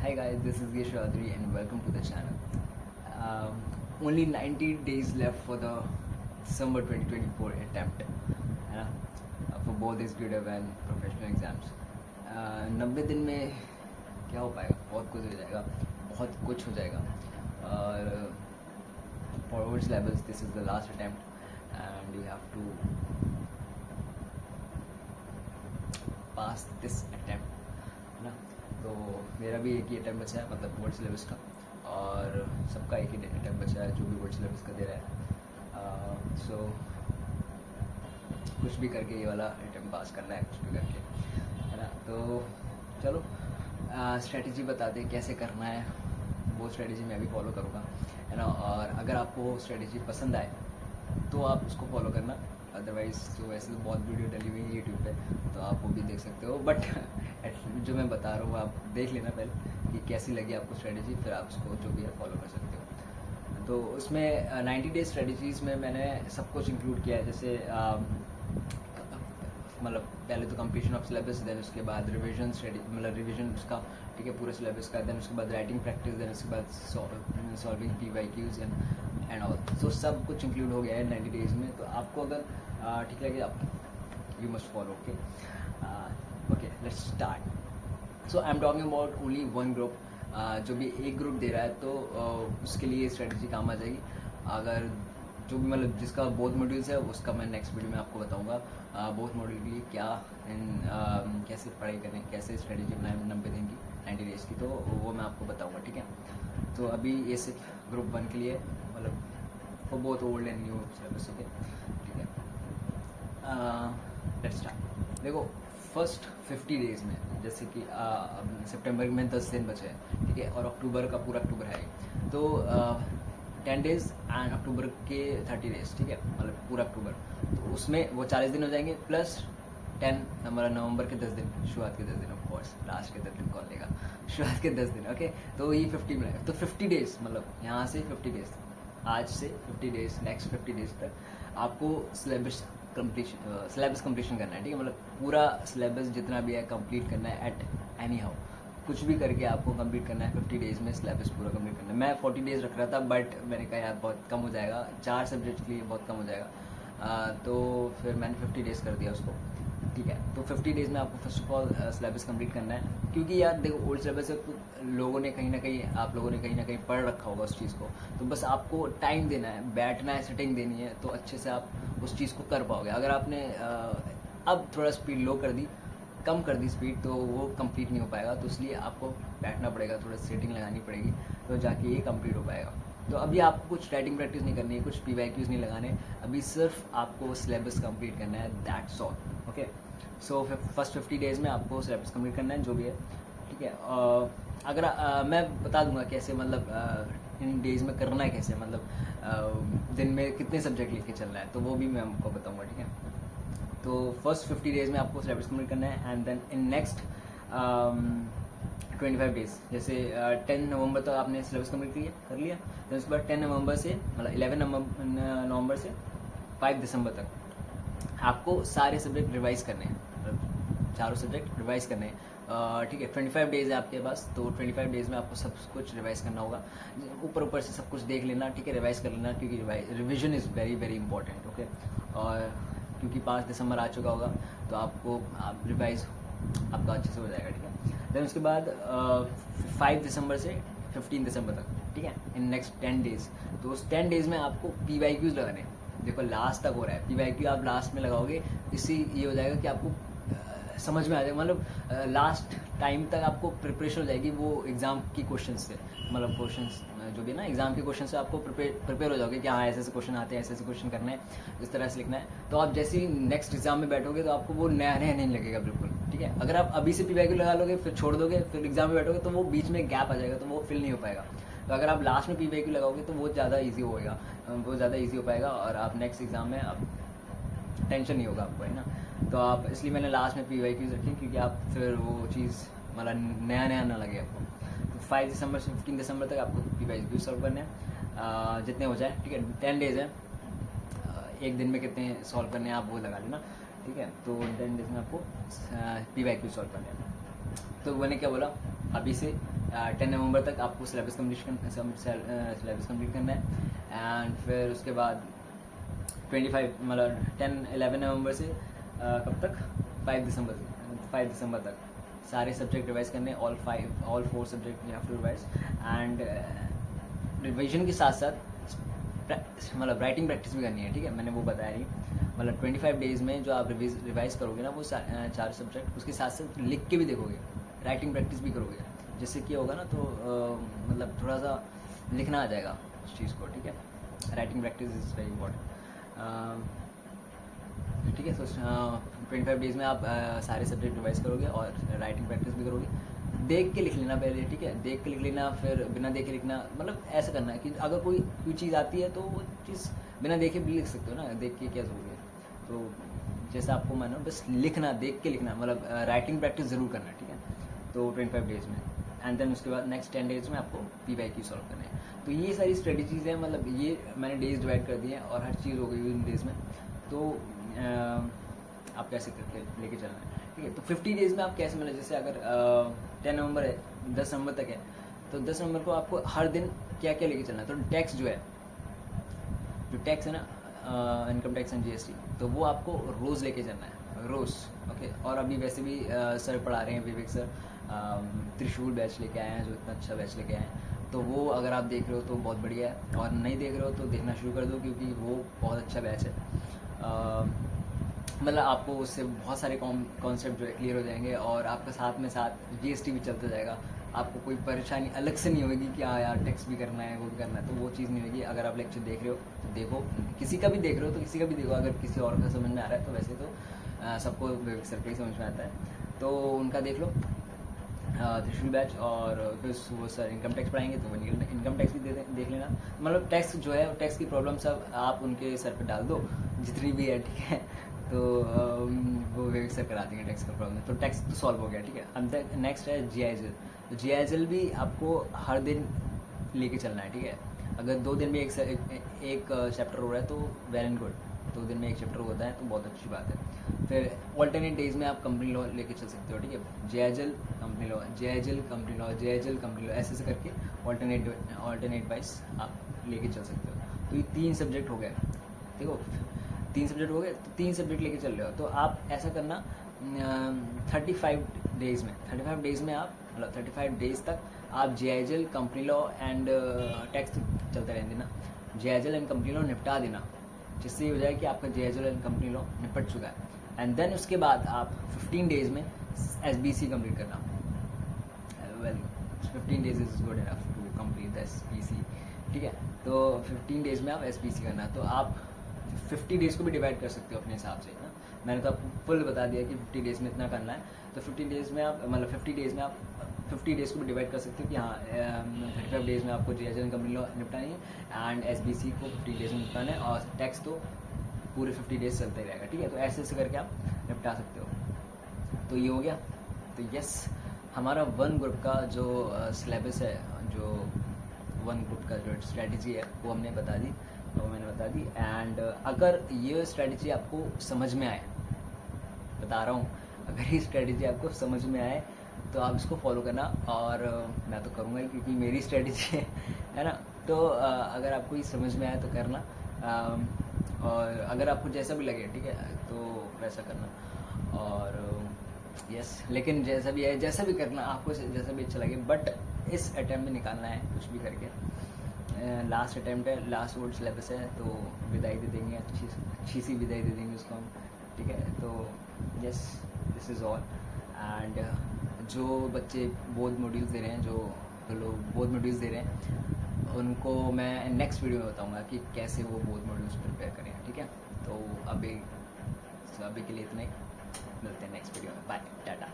Hi guys, this is Gish Chaudhary and welcome to the channel. Only 90 days left for the December 2024 attempt, है ना, for both executive and professional exams. 90 दिन में क्या हो पाएगा? बहुत कुछ हो जाएगा, बहुत कुछ हो जाएगा. और forward syllabus, this is the last attempt and you have to pass this attempt, है ना. तो मेरा भी एक ही अटैम्प्ट बचा है, मतलब बोर्ड सिलेबस का, और सबका एक ही अटैम्प्ट बचा है जो भी बोर्ड सिलेबस का दे रहा है. सो कुछ भी करके ये वाला अटैम्प्ट पास करना है, कुछ भी करके, है ना. तो चलो स्ट्रेटजी बताते हैं कैसे करना है. वो स्ट्रेटजी मैं भी फॉलो करूँगा, है ना. और अगर आपको वो स्ट्रेटजी पसंद आए तो आप उसको फॉलो करना, अदरवाइज़ तो वैसे तो बहुत वीडियो डली हुई है यूट्यूब पे, तो आप वो भी देख सकते हो. बट जो मैं बता रहा हूँ आप देख लेना पहले कि कैसी लगी आपको स्ट्रेटजी, फिर आप उसको जो भी है फॉलो कर सकते हो. तो उसमें 90 डेज स्ट्रेटजीज़ में मैंने सब कुछ इंक्लूड किया है. जैसे मतलब पहले तो कंप्लीशन ऑफ सिलेबस, देन उसके बाद रिविजन स्ट्रेटजी, मतलब रिविजन उसका, ठीक है, पूरे सिलेबस का, देन उसके बाद राइटिंग प्रैक्टिस, देन उसके बाद सॉल्विंग PYQs एंड ऑल. सो सब कुछ इंक्लूड हो गया है 90 डेज़ में. तो आपको अगर ठीक लगे आप you must follow. Okay let's start. So I am talking about only one group. जो भी एक ग्रुप दे रहा है तो उसके लिए स्ट्रेटजी काम आ जाएगी. अगर जो भी मतलब जिसका बोथ मॉड्यूल्स है उसका मैं नेक्स्ट वीडियो में आपको बताऊंगा. बोथ मॉड्यूल के लिए क्या कैसे पढ़ाई करें, कैसे स्ट्रेटजी बनाएं 90 दिन की, 90 डेज़ की, तो वो मैं आपको बताऊंगा. ठीक है. तो अभी ये सिर्फ ग्रुप 1 के लिए, मतलब for both old and new syllabus. Okay ठीक है. Let's start. देखो फर्स्ट 50 डेज़ में, जैसे कि सितंबर में 10 दिन बचे हैं, ठीक है, और अक्टूबर का पूरा अक्टूबर है, तो 10 डेज़ एंड अक्टूबर के 30 डेज़, ठीक है, मतलब पूरा अक्टूबर. तो उसमें वो 40 दिन हो जाएंगे, प्लस 10 हमारा नवंबर के 10 दिन, शुरुआत के 10 दिन, ऑफ कोर्स लास्ट के 10 दिन कौन लेगा, शुरुआत के 10 दिन. ओके तो ये 50 में, तो 50 डेज़ मतलब यहाँ से 50 डेज़, आज से 50 डेज़, नेक्स्ट 50 डेज़ तक आपको सिलेबस कंप्लीशन करना है. ठीक है, मतलब पूरा सिलेबस जितना भी है कंप्लीट करना है एट एनी हाउ, कुछ भी करके आपको कंप्लीट करना है. 50 डेज़ में सिलेबस पूरा कंप्लीट करना है. मैं 40 डेज़ रख रहा था, बट मैंने कहा यार बहुत कम हो जाएगा, 4 सब्जेक्ट के लिए बहुत कम हो जाएगा. तो फिर मैंने 50 डेज़ कर दिया उसको. ठीक है, तो 50 डेज़ में आपको first of all syllabus complete करना है. क्योंकि यार देखो ओल्ड सिलेबस है, तो लोगों ने कहीं ना कहीं, आप लोगों ने कहीं ना कहीं पढ़ रखा होगा उस चीज़ को. तो बस आपको टाइम देना है, बैठना है, सेटिंग देनी है, तो अच्छे से आप उस चीज़ को कर पाओगे. अगर आपने अब थोड़ा स्पीड लो कर दी, कम कर दी स्पीड, तो वो कंप्लीट नहीं हो पाएगा. तो इसलिए आपको बैठना पड़ेगा, थोड़ा सेटिंग लगानी पड़ेगी, तो जाके ये कंप्लीट हो पाएगा. तो अभी आपको कुछ राइटिंग प्रैक्टिस नहीं करनी है, कुछ PYQs नहीं लगाने, अभी सिर्फ आपको सिलेबस कंप्लीट करना है, that's all. Okay so first 50 days में आपको सिलेबस कंप्लीट करना है जो भी है. ठीक है. अगर मैं बता दूंगा कैसे, मतलब इन डेज़ में करना है कैसे, मतलब दिन में कितने सब्जेक्ट लेके चलना है, तो वो भी मैं आपको बताऊंगा. ठीक है. तो फर्स्ट 50 डेज़ में आपको सिलेबस कंप्लीट करना है, and then in next 25 days, जैसे 10 नवंबर तक आपने सिलेबस कंप्लीट कर लिया. देन उसके बाद 10 नवंबर से, मतलब 11 नवंबर से 5 दिसंबर तक आपको सारे सब्जेक्ट रिवाइज करने हैं, मतलब चारों सब्जेक्ट रिवाइज करने हैं. ठीक है. 25 डेज़ है आपके पास, तो 25 डेज़ में आपको सब कुछ रिवाइज करना होगा. ऊपर से सब कुछ देख लेना, ठीक है, रिवाइज कर लेना, क्योंकि revision is very very important. Okay. और क्योंकि 5 दिसंबर आ चुका होगा, तो आपको रिवाइज आपका अच्छे से हो जाएगा. ठीक है. देन उसके बाद 5 दिसंबर से 15 दिसंबर तक, ठीक है, इन नेक्स्ट 10 डेज़. तो उस 10 डेज़ में आपको PYQs लगाने हैं. देखो लास्ट तक हो रहा है, PYQ आप लास्ट में लगाओगे, इससे ये हो जाएगा कि आपको समझ में आ जाएगा, मतलब लास्ट टाइम तक आपको प्रिपरेशन हो जाएगी वो एग्ज़ाम की क्वेश्चन से, मतलब क्वेश्चंस जो भी ना एग्ज़ाम के क्वेश्चन से आपको प्रिपेयर हो जाओगे कि हाँ ऐसे ऐसे क्वेश्चन आते हैं, ऐसे ऐसे क्वेश्चन करना है, इस तरह से लिखना है. तो आप जैसे ही नेक्स्ट एग्जाम में बैठोगे तो आपको वो नया नया नहीं लगेगा बिल्कुल. ठीक है. अगर आप अभी से PYQ लगा लोगे, फिर छोड़ दोगे, फिर एग्जाम में बैठोगे, तो वो बीच में गैप आ जाएगा, तो वो फिल नहीं हो पाएगा. तो अगर आप लास्ट में PYQ लगाओगे तो वो ज़्यादा ईजी होएगा, वो ज़्यादा ईजी हो पाएगा, और आप नेक्स्ट एग्जाम में आप टेंशन नहीं होगा आपको, है ना. तो आप, इसलिए मैंने लास्ट में PYQs रखी, क्योंकि आप फिर वो चीज़ मतलब नया नया ना लगे आपको. तो 5 दिसंबर से 15 दिसंबर तक आपको PYQ सॉल्व करने हैं, जितने हो जाए. ठीक है. 10 डेज़ है, एक दिन में कितने सॉल्व करने हैं आप वो लगा लेना. ठीक है. तो 10 डेज़ में आपको PYQ सॉल्व करने हैं. तो मैंने क्या बोला, अभी से 10 नवंबर तक आपको सिलेबस कंप्लीट करना है। एंड फिर उसके बाद 25 मतलब 10-11 नवंबर से कब तक 5 दिसंबर तक सारे सब्जेक्ट रिवाइज करने, all 4 subject you have to revise. And revision के साथ साथ मतलब राइटिंग प्रैक्टिस भी करनी है, ठीक है, मैंने वो बताया नहीं। मतलब 25 डेज में जो आप रिवाइज करोगे ना वो 4 सब्जेक्ट, उसके साथ साथ लिख के भी देखोगे, राइटिंग प्रैक्टिस भी करोगे, जिससे क्या होगा ना तो मतलब थोड़ा सा लिखना आ जाएगा उस चीज़ को, ठीक है। Writing practice is very important, ठीक है। तो 25 डेज में आप सारे सब्जेक्ट रिवाइज करोगे और राइटिंग प्रैक्टिस भी करोगे। देख के लिख लेना पहले, ठीक है, देख के लिख लेना, फिर बिना देखे लिखना। मतलब ऐसा करना है कि अगर कोई चीज़ आती है तो वो चीज़ बिना देखे भी लिख सकते हो ना, देख के क्या ज़रूरी है। तो जैसा आपको मानो बस लिखना, देख के लिखना, मतलब राइटिंग प्रैक्टिस ज़रूर करना, ठीक है। तो 25 डेज में, एंड देन उसके बाद नेक्स्ट 10 डेज में आपको PYQ सॉल्व करने हैं। तो ये सारी स्ट्रेटजीज़ हैं, मतलब ये मैंने डेज डिवाइड कर दिए हैं और हर चीज़ हो गई इन डेज में। तो आप कैसे करके लेके चलना है, ठीक है। तो 50 डेज में आप कैसे, मतलब जैसे अगर 10 नवंबर है, 10 नवंबर तक है, तो 10 नवंबर को आपको हर दिन क्या क्या लेके चलना है। तो टैक्स जो टैक्स है ना, इनकम टैक्स एंड GST, तो वो आपको रोज़ लेके चलना है, रोज़, ओके। और अभी वैसे भी सर पढ़ा रहे हैं, विवेक सर त्रिशूल बैच लेके आए हैं, जो इतना अच्छा बैच लेके आए हैं। तो वो अगर आप देख रहे हो तो बहुत बढ़िया है, और नहीं देख रहे हो तो देखना शुरू कर दो, क्योंकि वो बहुत अच्छा बैच है। मतलब आपको उससे बहुत सारे कॉन्सेप्ट जो है क्लियर हो जाएंगे, और आपका साथ में साथ GST भी चलता जाएगा। आपको कोई परेशानी अलग से नहीं होगी कि हाँ यार टैक्स भी करना है, वो भी करना है, तो वो चीज़ नहीं होगी। अगर आप लेक्चर देख रहे हो तो देखो, किसी का भी देख रहे हो तो किसी का भी देखो, अगर किसी और का समझ में आ रहा है तो वैसे तो सबको सर का ही समझ में आता है, तो उनका देख लो त्रिशूल बैच। और फिर वो सर इनकम टैक्स पढ़ाएंगे तो वो इनकम टैक्स भी देख लेना। मतलब टैक्स जो है, टैक्स की प्रॉब्लम सब आप उनके सर पे डाल दो, जितनी भी है, ठीक है। तो वो विवेक सर करा देंगे टैक्स का प्रॉब्लम, तो टैक्स तो सॉल्व हो गया, ठीक है। अब तक नेक्स्ट है GIGL। तो GIGL भी आपको हर दिन लेके चलना है, ठीक है। अगर 2 दिन में एक चैप्टर हो रहा है तो वेल एंड गुड, 2 दिन में एक चैप्टर होता है तो बहुत अच्छी बात है। फिर ऑल्टरनेट डेज में आप कंपनी लॉ लेके चल सकते हो, ठीक है। GIGL company law, GIGL company law, GIGL company law, ऐसे करके ऑल्टरनेट वाइज आप लेके चल सकते हो। तो ये 3 सब्जेक्ट हो गए, देखो 3 सब्जेक्ट हो गए, तो 3 सब्जेक्ट लेके चल रहे हो। तो आप ऐसा करना 35 डेज में आप, मतलब 35 डेज तक आप GIGL company law and tax चलते रहने देना, GIGL एंड कंपनी लॉ निपटा देना, जिससे ये हो जाए कि आपका GIGL एंड कंपनी लॉ निपट चुका है। एंड देन उसके बाद आप 15 डेज में SBC कंप्लीट करना। Well 15 days is good enough to complete the SBC, ठीक है। तो 15 डेज में आप SBC करना, तो आप 50 डेज को भी डिवाइड कर सकते हो अपने हिसाब से ना। मैंने तो आपको फुल बता दिया कि 50 डेज में इतना करना है, तो 50 डेज में आप, मतलब 50 डेज में आप 50 डेज को भी डिवाइड कर सकते हो कि हाँ 35 डेज में आपको GIGL कंपनी लॉ निपटानी है एंड SBC को 50 डेज में निपटाना है, और टैक्स तो पूरे 50 डेज चलता ही रहेगा, ठीक है। तो ऐसे ऐसे करके आप निपटा सकते हो। तो ये हो गया। तो यस, हमारा 1 ग्रुप का जो सिलेबस है, जो 1 ग्रुप का जो स्ट्रेटजी है वो हमने बता दी, वो मैंने बता दी। एंड अगर ये स्ट्रेटजी आपको समझ में आए, बता रहा हूँ, अगर ये स्ट्रेटजी आपको समझ में आए तो आप इसको फॉलो करना, और मैं तो करूँगा ही क्योंकि मेरी स्ट्रेटजी है ना। तो अगर आपको ये समझ में आए तो करना, और अगर आपको जैसा भी लगे, ठीक है, तो वैसा करना। और यस, लेकिन जैसा भी है, जैसा भी करना, आपको जैसा भी अच्छा लगे, बट इस अटैम्प्ट में निकालना है कुछ भी करके। लास्ट अटैम्प्ट है, लास्ट वर्ड सिलेबस है, तो विदाई दे देंगे, अच्छी सी विदाई दे देंगे उसको हम, ठीक है। तो yes, this is all. And जो बच्चे बोध मॉड्यूल्स दे रहे हैं, जो लोग बोध मॉड्यूल्स दे रहे हैं, उनको मैं नेक्स्ट वीडियो में बताऊंगा कि कैसे वो बोध मॉड्यूल्स प्रिपेयर करें, ठीक है। तो अभी के लिए इतना ही, मिलते हैं नेक्स्ट वीडियो में, बाय, टाटा।